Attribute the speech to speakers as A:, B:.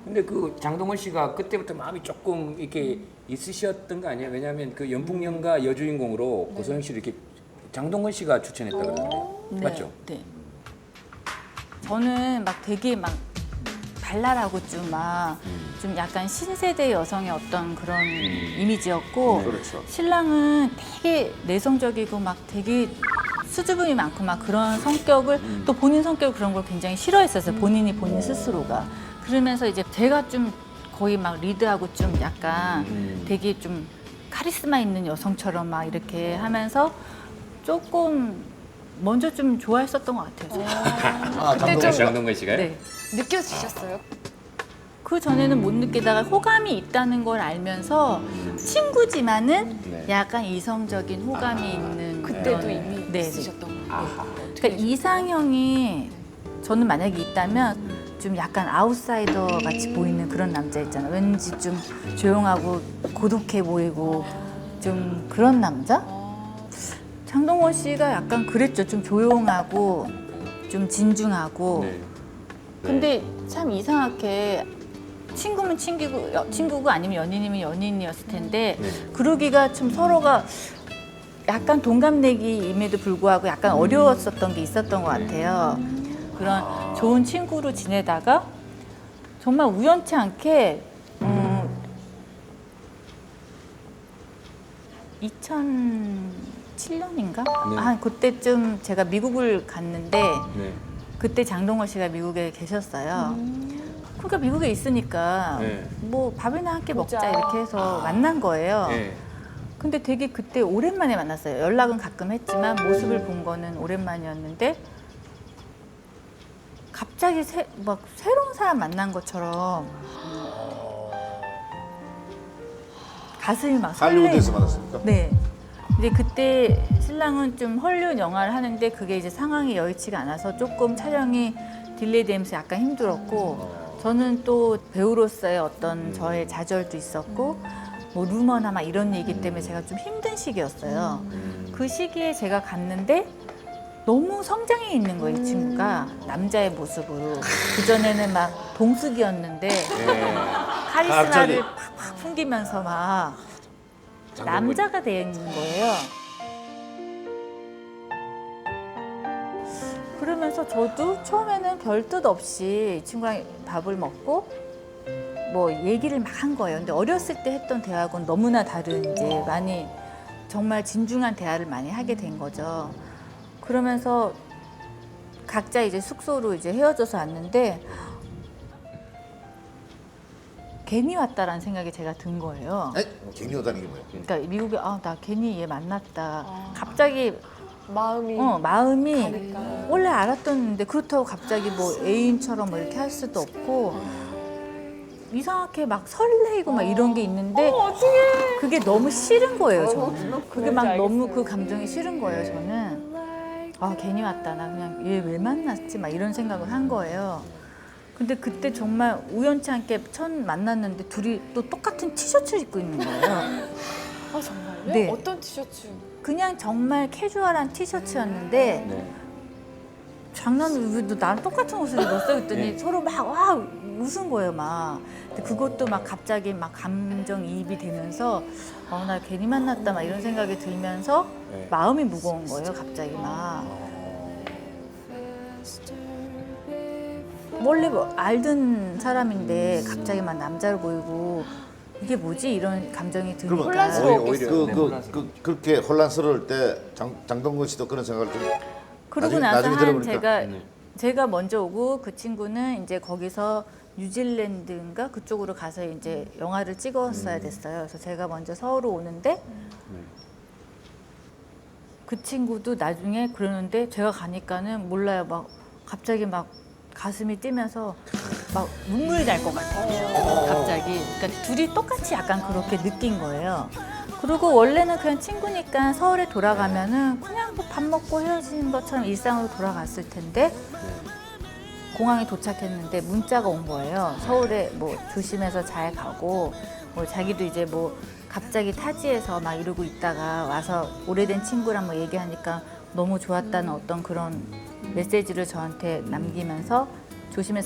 A: 근데 그 장동건 씨가 그때부터 마음이 조금 이렇게 있으셨던 거 아니에요? 왜냐하면 그 연풍연가 여주인공으로 고소영 씨를 이렇게 장동건 씨가 추천했다 그러는데 맞죠?
B: 네. 저는 막 되게 막 발랄하고 좀 약간 신세대 여성의 어떤 그런 이미지였고
C: 그렇죠.
B: 신랑은 되게 내성적이고 막 되게 수줍음이 많고 막 그런 성격을 또 본인 성격 그런 걸 굉장히 싫어했었어요. 본인 스스로가. 그러면서 이제 제가 좀 거의 막 리드하고 좀 약간 되게 좀 카리스마 있는 여성처럼 막 이렇게 하면서 조금 먼저 좀 좋아했었던 것 같아요.
C: 아,
D: 그때 좀
A: 장동건 씨가요?
B: 네.
D: 느껴지셨어요?
B: 그 전에는 못 느끼다가 호감이 있다는 걸 알면서 친구지만은
A: 네.
B: 약간 이성적인 호감이 있는
D: 그때도
B: 그런-
D: 이미
B: 네,
D: 있으셨던 거예요?
B: 그러니까 이상형이 저는 만약에 있다면 좀 약간 아웃사이더 같이 보이는 그런 남자 있잖아요. 왠지 좀 조용하고 고독해 보이고 좀 그런 남자? 장동건 씨가 약간 그랬죠. 좀 조용하고 좀 진중하고.
A: 네.
B: 근데 참 이상하게 친구면 친구고 아니면 연인이면 연인이었을 텐데
A: 네.
B: 그러기가 좀 서로가 약간 동갑내기임에도 불구하고 약간 어려웠었던 게 있었던 것 같아요. 그런 좋은 친구로 지내다가 정말 우연치 않게 2007년인가?
A: 네.
B: 한 그때쯤 제가 미국을 갔는데
A: 네.
B: 그때 장동건 씨가 미국에 계셨어요. 그러니까 미국에 있으니까
A: 네.
B: 뭐 밥이나 함께 먹자
D: 보자.
B: 이렇게 해서 만난 거예요.
A: 네.
B: 근데 되게 그때 오랜만에 만났어요. 연락은 가끔 했지만 모습을 본 거는 오랜만이었는데 갑자기 막 새로운 사람 만난 것처럼 가슴이 막
C: 할리우드에서
B: 설레는.
C: 만났습니까?
B: 네. 근데 그때 신랑은 좀 헐리우드 영화를 하는데 그게 이제 상황이 여의치가 않아서 조금 촬영이 딜레이 되면서 약간 힘들었고 저는 또 배우로서의 어떤 저의 좌절도 있었고 뭐 루머나 막 이런 얘기 때문에 제가 좀 힘든 시기였어요. 그 시기에 제가 갔는데 너무 성장해 있는 거예요, 이 친구가. 남자의 모습으로. 그전에는 막 동숙이었는데 카리스마를 팍팍 풍기면서 막 남자가 된 거예요. 그러면서 저도 처음에는 별 뜻 없이 이 친구랑 밥을 먹고 뭐 얘기를 막 한 거예요. 근데 어렸을 때 했던 대화하고는 너무나 다른 이제 많이 정말 진중한 대화를 많이 하게 된 거죠. 그러면서 각자 이제 숙소로 이제 헤어져서 왔는데 괜히 왔다라는 생각이 제가 든 거예요.
C: 에? 괜히 오다는 게 뭐예요?
B: 그러니까 미국에 나 괜히 얘 만났다. 갑자기
D: 마음이
B: 마음이
D: 가니까.
B: 원래 알았던데 그렇다고 갑자기 뭐 애인처럼 뭐 이렇게 할 수도 없고 이상하게 막 설레이고 막 이런 게 있는데 그게 너무 싫은 거예요, 저는. 그게 막 너무 그 감정이 싫은 거예요, 저는. 아, 괜히 왔다. 나 그냥 얘 왜 만났지? 막 이런 생각을 한 거예요. 근데 그때 정말 우연치 않게 처음 만났는데 둘이 또 똑같은 티셔츠를 입고 있는 거예요.
D: 아 정말요?
B: 네.
D: 어떤 티셔츠?
B: 그냥 정말 캐주얼한 티셔츠였는데
A: 네.
B: 장난을 왜 너 나랑 똑같은 옷을 입었어? 그랬더니 서로 막 와 웃은 거예요 막. 근데 그것도 막 갑자기 막 감정이입이 되면서 나 괜히 만났다 막 이런 생각이 들면서
A: 네.
B: 마음이 무거운 거예요 갑자기 막. 원래 뭐 알던 사람인데 갑자기 막 남자로 보이고 이게 뭐지 이런 감정이 드니까.
C: 그러면
D: 혼란스러웠겠어요.
C: 그렇게 혼란스러울 때 장동건 씨도 그런 생각을 좀
B: 그러고
C: 나중에
B: 나서
C: 들어보니까.
B: 제가 먼저 오고 그 친구는 이제 거기서 뉴질랜드인가 그쪽으로 가서 이제 영화를 찍었어야 됐어요. 그래서 제가 먼저 서울로 오는데 그 친구도 나중에 그러는데 제가 가니까는 몰라요. 막 갑자기 막 가슴이 뛰면서 막 눈물이 날 것 같아요. 갑자기. 그러니까 둘이 똑같이 약간 그렇게 느낀 거예요. 그리고 원래는 그냥 친구니까 서울에 돌아가면은 그냥 뭐 밥 먹고 헤어지는 것처럼 일상으로 돌아갔을 텐데 공항에 도착했는데 문자가 온 거예요. 서울에 뭐 조심해서 잘 가고 뭐 자기도 이제 뭐 갑자기 타지에서 막 이러고 있다가 와서 오래된 친구랑 뭐 얘기하니까 너무 좋았다는 어떤 그런 메시지를 저한테 남기면서 조심해서